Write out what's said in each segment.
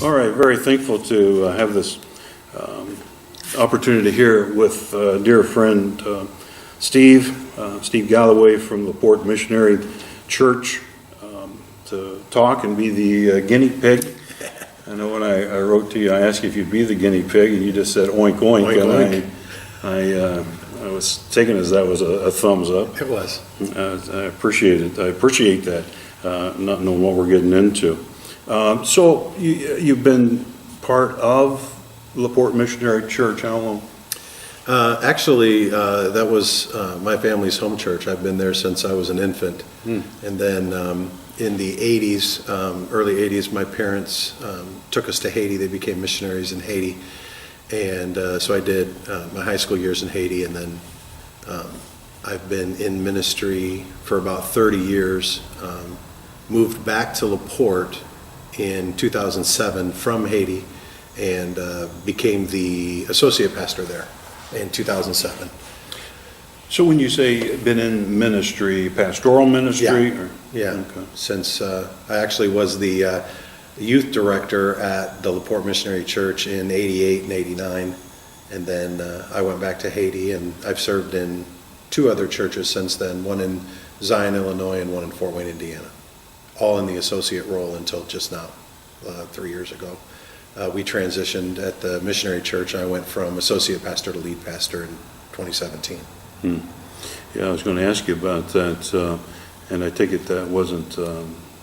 All right, very thankful to have this opportunity here with dear friend Steve Galloway from LaPorte Missionary Church to talk and be the guinea pig. I know when I wrote to you, I asked you if you'd be the guinea pig, and you just said oink oink, oink, and I was taken as that was a thumbs up. It was. I appreciate it. I appreciate that, not knowing what we're getting into. So you've been part of LaPorte Missionary Church how long? Actually, that was my family's home church. I've been there since I was an infant. And then in the 80s, early 80s, my parents took us to Haiti. They became missionaries in Haiti. And so I did my high school years in Haiti, and then I've been in ministry for about 30 years. Moved back to LaPorte in 2007 from Haiti, and became the associate pastor there in 2007. So when you say been in ministry, pastoral ministry? Yeah, or? yeah. Okay. Since I actually was the youth director at the LaPorte Missionary Church in 88 and 89, and then I went back to Haiti, and I've served in two other churches since then, one in Zion, Illinois, and one in Fort Wayne, Indiana, all in the associate role until just now, 3 years ago. We transitioned at the missionary church. I went from associate pastor to lead pastor in 2017. Yeah, I was going to ask you about that, and I take it that wasn't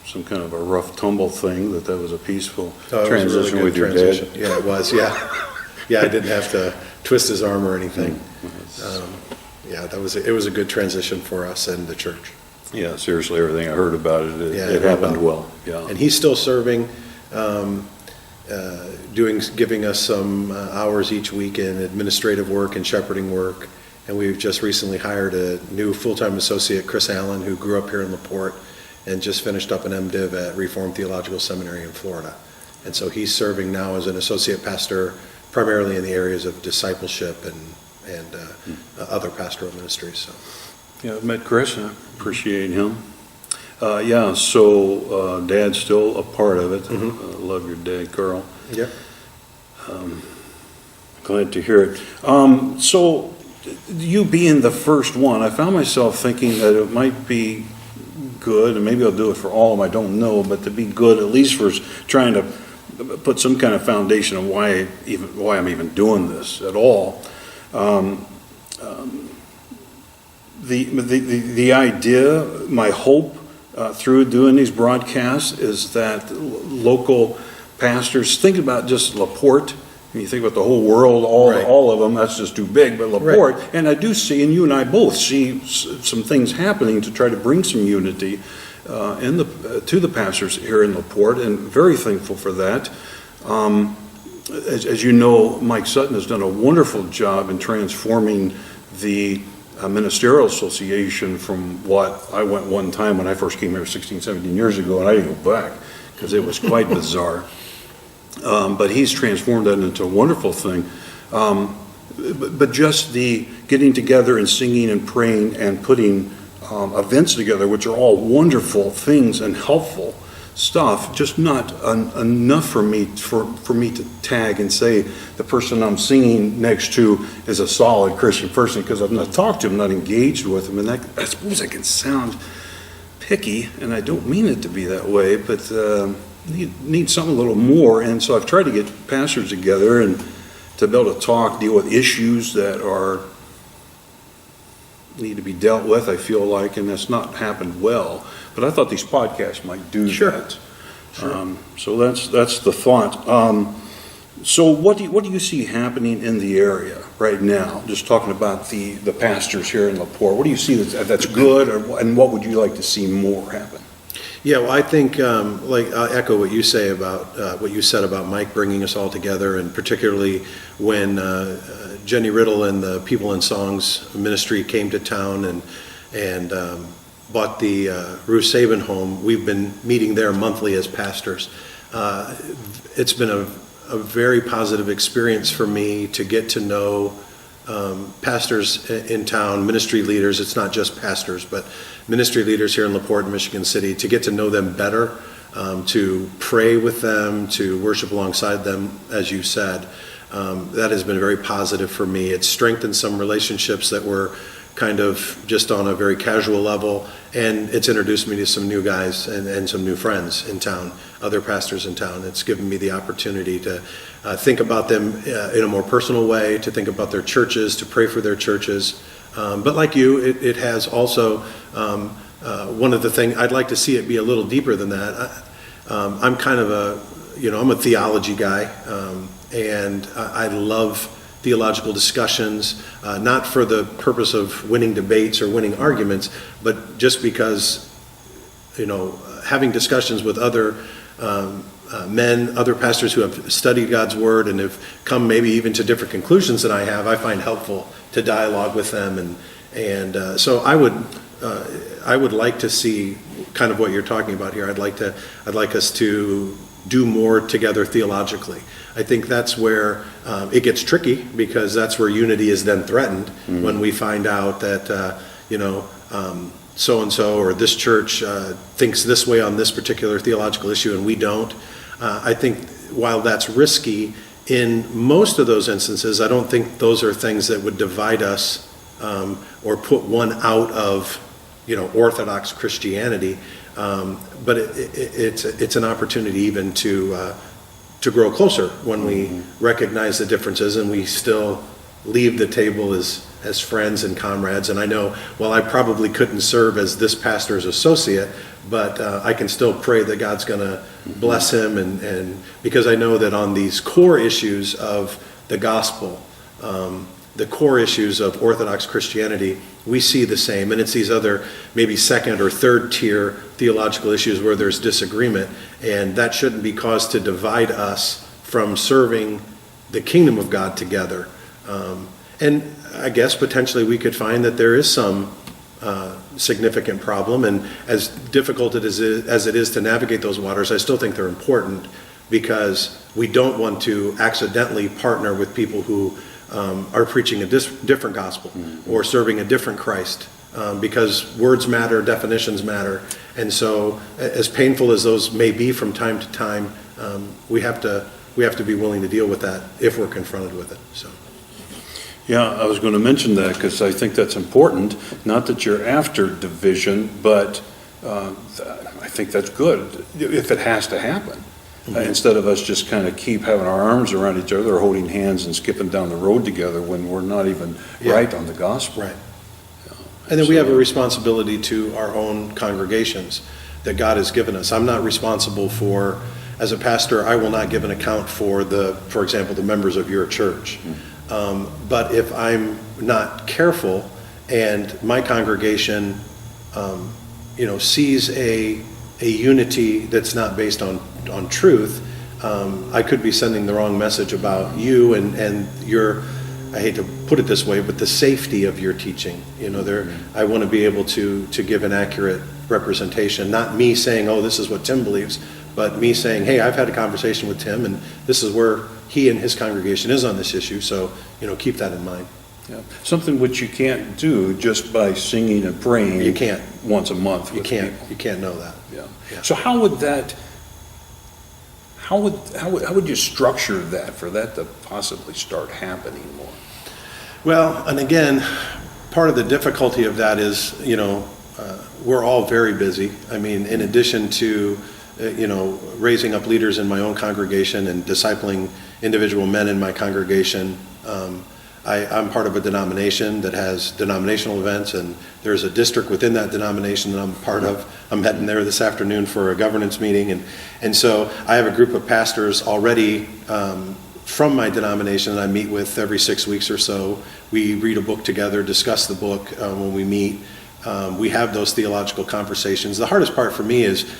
some kind of a rough tumble thing, that was a peaceful transition with your dad? Yeah, it was, yeah. Yeah, I didn't have to twist his arm or anything. Yeah, it was a good transition for us and the church. Yeah, seriously, everything I heard about it, it happened well. Yeah. And he's still serving, giving us some hours each week in administrative work and shepherding work. And we've just recently hired a new full-time associate, Chris Allen, who grew up here in LaPorte and just finished up an MDiv at Reformed Theological Seminary in Florida. And so he's serving now as an associate pastor, primarily in the areas of discipleship and other pastoral ministries. So. Yeah, I've met Chris, and I appreciate him. Yeah, so Dad's still a part of it. Love your dad, Carl. Yeah. Glad to hear it. So you being the first one, I found myself thinking that it might be good, and maybe I'll do it for all of them, I don't know, but to be good at least for trying to put some kind of foundation of why I'm even doing this at all. The idea, my hope through doing these broadcasts is that local pastors think about just LaPorte. When you think about the whole world, all of them, that's just too big, but LaPorte. Right. And I do see, and you and I both see some things happening to try to bring some unity to the pastors here in LaPorte, and very thankful for that. As you know, Mike Sutton has done a wonderful job in transforming the ministerial association from what I went one time when I first came here 16, 17 years ago, and I didn't go back because it was quite bizarre. But he's transformed that into a wonderful thing. But just the getting together and singing and praying and putting events together, which are all wonderful things and helpful stuff, just not enough for me to tag and say the person I'm singing next to is a solid Christian person, because I've not talked to him, not engaged with him, and that, I suppose I can sound picky, and I don't mean it to be that way, but need something a little more. And so I've tried to get pastors together and to be able to deal with issues that need to be dealt with, I feel like, and that's not happened well. But I thought these podcasts might do that. Sure. So that's the thought. So what do you see happening in the area right now? Just talking about the pastors here in LaPorte. What do you see that's good, and what would you like to see more happen? Yeah, well, I think I'll echo what you say about what you said about Mike bringing us all together, and particularly when Jenny Riddle and the People in Songs ministry came to town and bought the Ruth Sabin home. We've been meeting there monthly as pastors. It's been a very positive experience for me to get to know pastors in town, ministry leaders. It's not just pastors, but ministry leaders here in LaPorte and Michigan City, to get to know them better, to pray with them, to worship alongside them, as you said. That has been very positive for me. It's strengthened some relationships that were kind of just on a very casual level, and it's introduced me to some new guys and some new friends in town, other pastors in town. It's given me the opportunity to think about them in a more personal way, to think about their churches, to pray for their churches. But like you, it has also, one of the things, I'd like to see it be a little deeper than that. I'm kind of I'm a theology guy, and I love theological discussions, not for the purpose of winning debates or winning arguments, but just because, having discussions with other men, other pastors who have studied God's Word and have come maybe even to different conclusions than I have, I find helpful to dialogue with them. And so I would like to see kind of what you're talking about here. I'd like us to do more together theologically. I think that's where it gets tricky, because that's where unity is then threatened when we find out that, so-and-so or this church thinks this way on this particular theological issue and we don't. I think while that's risky, in most of those instances, I don't think those are things that would divide us or put one out of, Orthodox Christianity. But it's an opportunity even to grow closer when we recognize the differences, and we still leave the table as friends and comrades. And I know, well, I probably couldn't serve as this pastor's associate, but I can still pray that God's going to bless him, and because I know that on these core issues of the gospel, the core issues of Orthodox Christianity, we see the same, and it's these other maybe second or third tier theological issues where there's disagreement, and that shouldn't be cause to divide us from serving the kingdom of God together. And I guess potentially we could find that there is some significant problem, and as difficult as it is to navigate those waters, I still think they're important, because we don't want to accidentally partner with people who are preaching a different gospel or serving a different Christ, because words matter, definitions matter, and so as painful as those may be from time to time, we have to be willing to deal with that if we're confronted with it. So. Yeah, I was going to mention that because I think that's important. Not that you're after division, but I think that's good if it has to happen. Instead of us just kind of keep having our arms around each other, holding hands and skipping down the road together when we're not even right on the gospel. Right. And then we have a responsibility to our own congregations that God has given us. I'm not responsible for, as a pastor, I will not give an account for example, the members of your church. But if I'm not careful and my congregation, sees a unity that's not based on truth, I could be sending the wrong message about you and your, I hate to put it this way, but the safety of your teaching. I want to be able to give an accurate representation, not me saying, oh, this is what Tim believes, but me saying, hey, I've had a conversation with Tim, and this is where he and his congregation is on this issue, so keep that in mind. Yeah. Something which you can't do just by singing and praying. You can't once a month. You can't know that. Yeah. So how would you structure that for that to possibly start happening more? Well, and again, part of the difficulty of that is, we're all very busy. I mean, in addition to, raising up leaders in my own congregation and discipling individual men in my congregation, I'm part of a denomination that has denominational events, and there's a district within that denomination that I'm part of. I'm heading there this afternoon for a governance meeting, and so I have a group of pastors already from my denomination that I meet with every 6 weeks or so. We read a book together, discuss the book when we meet. We have those theological conversations. The hardest part for me is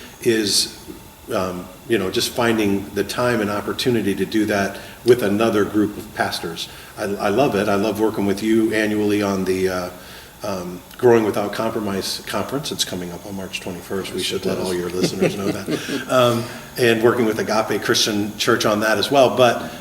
just finding the time and opportunity to do that with another group of pastors. I love it. I love working with you annually on the Growing Without Compromise conference. It's coming up on March 21st. We should let all your listeners know that. And working with Agape Christian Church on that as well. But,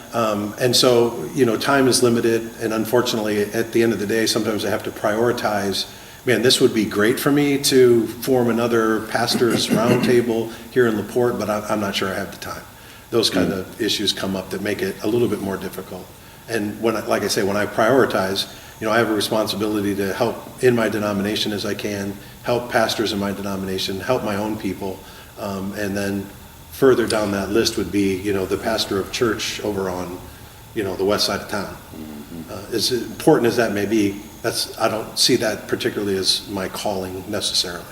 and so, time is limited, and unfortunately, at the end of the day, sometimes I have to prioritize man, this would be great for me to form another pastor's roundtable here in LaPorte, but I'm not sure I have the time. Those kind of issues come up that make it a little bit more difficult. And like I say, when I prioritize, I have a responsibility to help in my denomination as I can, help pastors in my denomination, help my own people, and then further down that list would be, the pastor of church over on, the west side of town. As important as that may be, I don't see that particularly as my calling necessarily.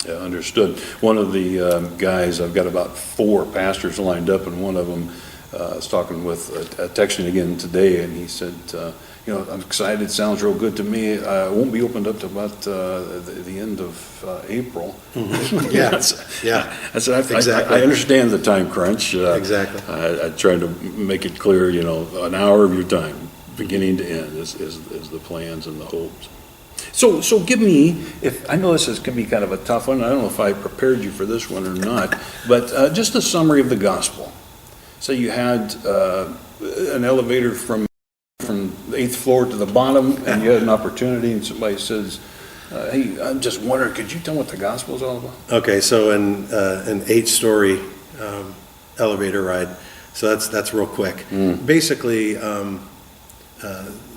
Yeah, understood. One of the guys, I've got about 4 pastors lined up, and one of them is talking with, texting again today, and he said, I'm excited, it sounds real good to me. It won't be opened up to about the end of April. Mm-hmm. Yeah, exactly. I understand the time crunch. Exactly. I try to make it clear, an hour of your time, beginning to end, is the plans and the hopes. So give me, I know this is going to be kind of a tough one. I don't know if I prepared you for this one or not, but just a summary of the gospel. So you had an elevator from the 8th floor to the bottom, and you had an opportunity, and somebody says, hey, I'm just wondering, could you tell me what the gospel is all about? Okay, so an 8-story elevator ride. So that's real quick. Basically, the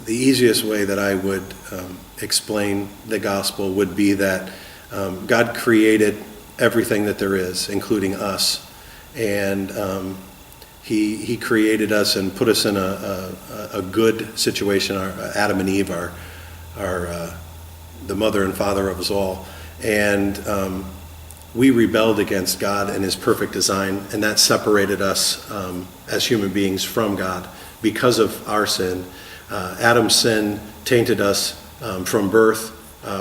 easiest way that I would explain the gospel would be that God created everything that there is, including us, and He created us and put us in a good situation. Adam and Eve are the mother and father of us all, and we rebelled against God and His perfect design, and that separated us as human beings from God because of our sin. Adam's sin tainted us from birth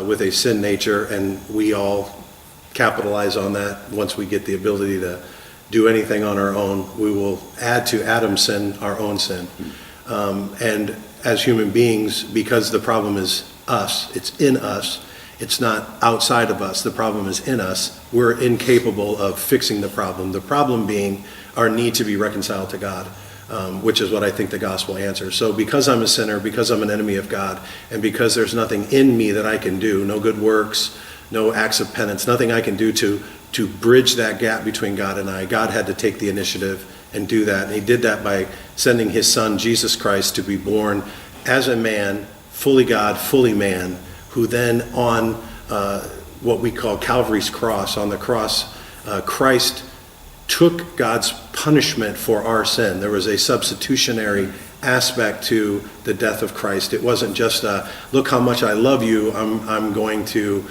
with a sin nature, and we all capitalize on that. Once we get the ability to do anything on our own, we will add to Adam's sin our own sin. And as human beings, because the problem is us, it's in us, it's not outside of us, the problem is in us, we're incapable of fixing the problem. The problem being our need to be reconciled to God. Which is what I think the gospel answers. So because I'm a sinner, because I'm an enemy of God, and because there's nothing in me that I can do, no good works, no acts of penance, nothing I can do to bridge that gap between God and I, God had to take the initiative and do that. And He did that by sending His Son, Jesus Christ, to be born as a man, fully God, fully man, who then on what we call Calvary's cross, on the cross, Christ took God's punishment for our sin. There was a substitutionary aspect to the death of Christ. It wasn't just look how much I love you, I'm going to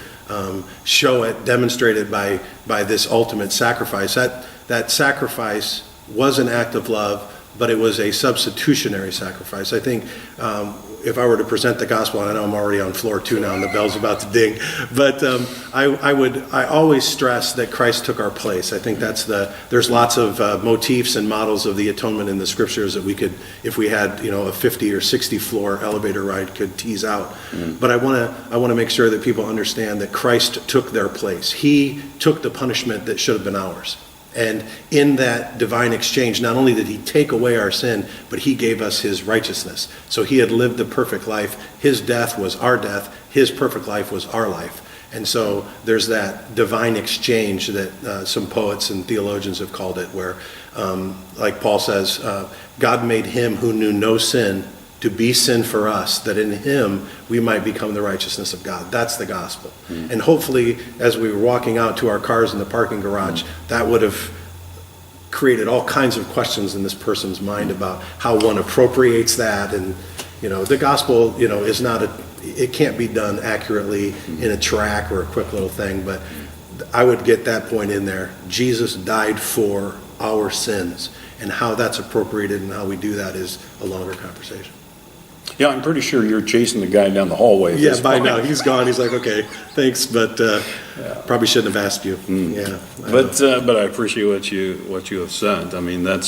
show it, demonstrate it by this ultimate sacrifice. That sacrifice was an act of love, but it was a substitutionary sacrifice. I think if I were to present the gospel, and I know I'm already on floor 2 now and the bell's about to ding, but I always stress that Christ took our place. I think there's lots of motifs and models of the atonement in the scriptures that we could, if we had a 50 or 60 floor elevator ride, could tease out. But I want to make sure that people understand that Christ took their place. He took the punishment that should have been ours. And in that divine exchange, not only did He take away our sin, but He gave us His righteousness. So He had lived the perfect life. His death was our death. His perfect life was our life. And so there's that divine exchange that some poets and theologians have called it, where, like Paul says, God made Him who knew no sin to be sin for us, that in Him we might become the righteousness of God. That's the gospel. And hopefully, as we were walking out to our cars in the parking garage, that would have created all kinds of questions in this person's mind about how one appropriates that. And, the gospel, is not it can't be done accurately in a track or a quick little thing, but I would get that point in there. Jesus died for our sins, and how that's appropriated and how we do that is a longer conversation. Yeah, I'm pretty sure you're chasing the guy down the hallway. Yeah, by now he's gone. He's like, okay, thanks, but probably shouldn't have asked you. Yeah, but I appreciate what you have said. I mean, I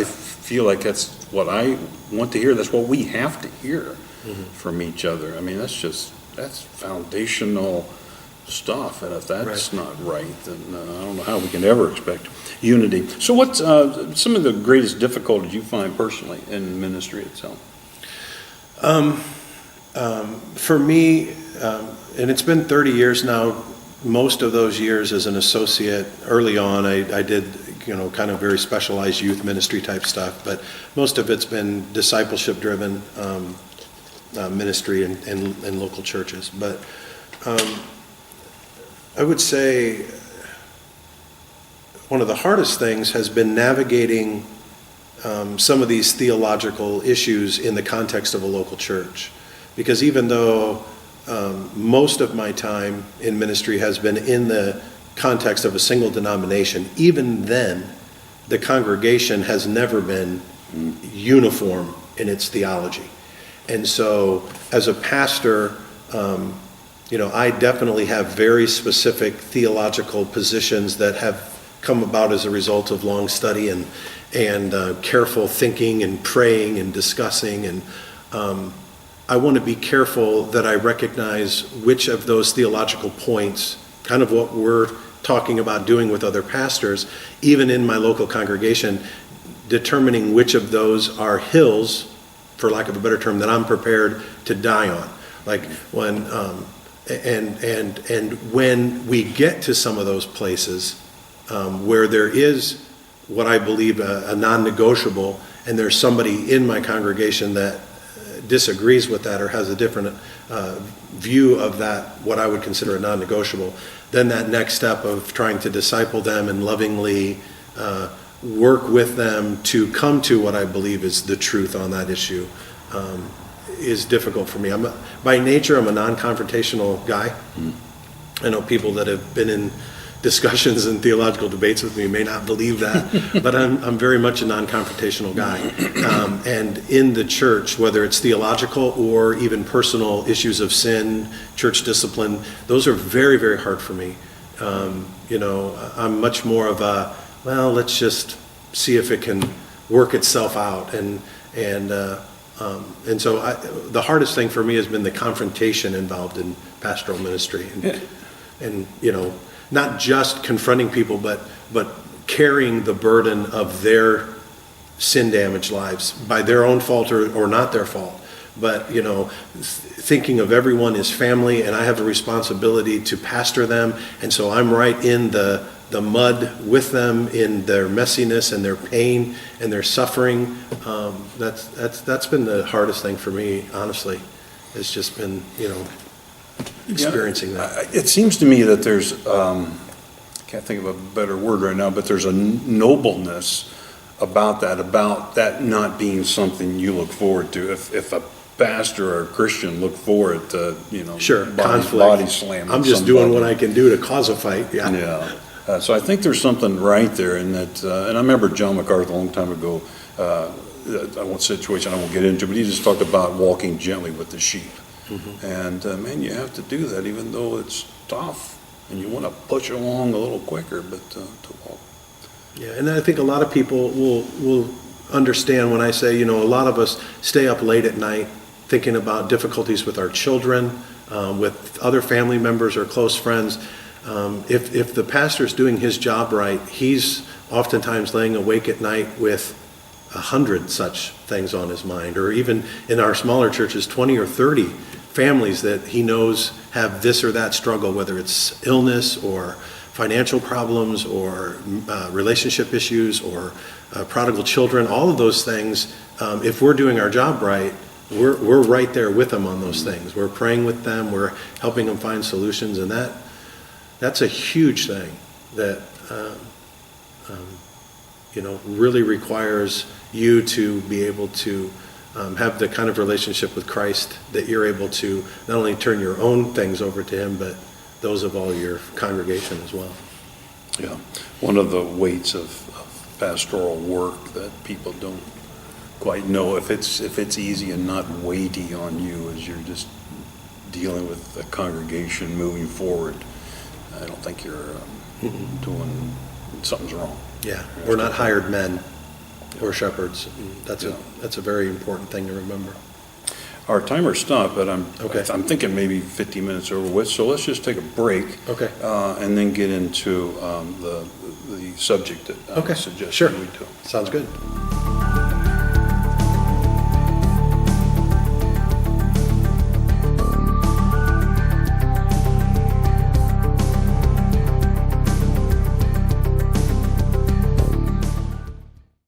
feel like that's what I want to hear. That's what we have to hear from each other. I mean, that's foundational stuff, and if that's not right, then I don't know how we can ever expect unity. So what's some of the greatest difficulties you find personally in ministry itself? For me, and it's been 30 years now, most of those years as an associate, early on, I did, kind of very specialized youth ministry type stuff, but most of it's been discipleship-driven ministry in local churches. But I would say one of the hardest things has been navigating some of these theological issues in the context of a local church. Because even though most of my time in ministry has been in the context of a single denomination, even then, the congregation has never been uniform in its theology. And so, as a pastor, I definitely have very specific theological positions that have come about as a result of long study and careful thinking and praying and discussing. And I want to be careful that I recognize which of those theological points, kind of what we're talking about doing with other pastors, even in my local congregation, determining which of those are hills, for lack of a better term, that I'm prepared to die on. Like when, and when we get to some of those places where there is what I believe a non-negotiable, and there's somebody in my congregation that disagrees with that or has a different view of that, what I would consider a non-negotiable, then that next step of trying to disciple them and lovingly work with them to come to what I believe is the truth on that issue is difficult for me. By nature, I'm a non-confrontational guy. I know people that have been in discussions and theological debates with me may not believe that, but I'm very much a non-confrontational guy. And in the church, whether it's theological or even personal issues of sin, church discipline, those are very, very hard for me. I'm much more of a, well, let's just see if it can work itself out. And so the hardest thing for me has been the confrontation involved in pastoral ministry. And not just confronting people, but carrying the burden of their sin-damaged lives by their own fault or not their fault. But, thinking of everyone as family, and I have a responsibility to pastor them, and so I'm right in the mud with them in their messiness and their pain and their suffering. That's been the hardest thing for me, honestly. It's just been, experiencing that. It seems to me that there's, can't think of a better word right now, but there's a nobleness about that not being something you look forward to. If a pastor or a Christian look forward to, sure, body slam. I'm just doing what I can do to cause a fight. Yeah. So I think there's something right there in that, and I remember John MacArthur a long time ago, one situation I won't get into, but he just talked about walking gently with the sheep. Mm-hmm. And man, you have to do that even though it's tough and you want to push along a little quicker, but to walk. Yeah, and I think a lot of people will understand when I say, a lot of us stay up late at night thinking about difficulties with our children, with other family members or close friends. If the pastor's doing his job right, he's oftentimes laying awake at night with 100 such things on his mind, or even in our smaller churches, 20 or 30 families that he knows have this or that struggle, whether it's illness or financial problems or relationship issues or prodigal children, all of those things. If we're doing our job right, we're right there with them on those things. We're praying with them, we're helping them find solutions, and that's a huge thing that really requires you to be able to have the kind of relationship with Christ that you're able to not only turn your own things over to him, but those of all your congregation as well. Yeah, one of the weights of pastoral work that people don't quite know, if it's easy and not weighty on you as you're just dealing with the congregation moving forward, I don't think you're doing, something's wrong. Yeah, we're not hired men or shepherds. That's a very important thing to remember. Our timer stopped, but I'm Okay. thinking maybe 15 minutes over with, so let's just take a break. Okay. And then get into the subject that I Okay. suggested Sure. we do. Sounds good.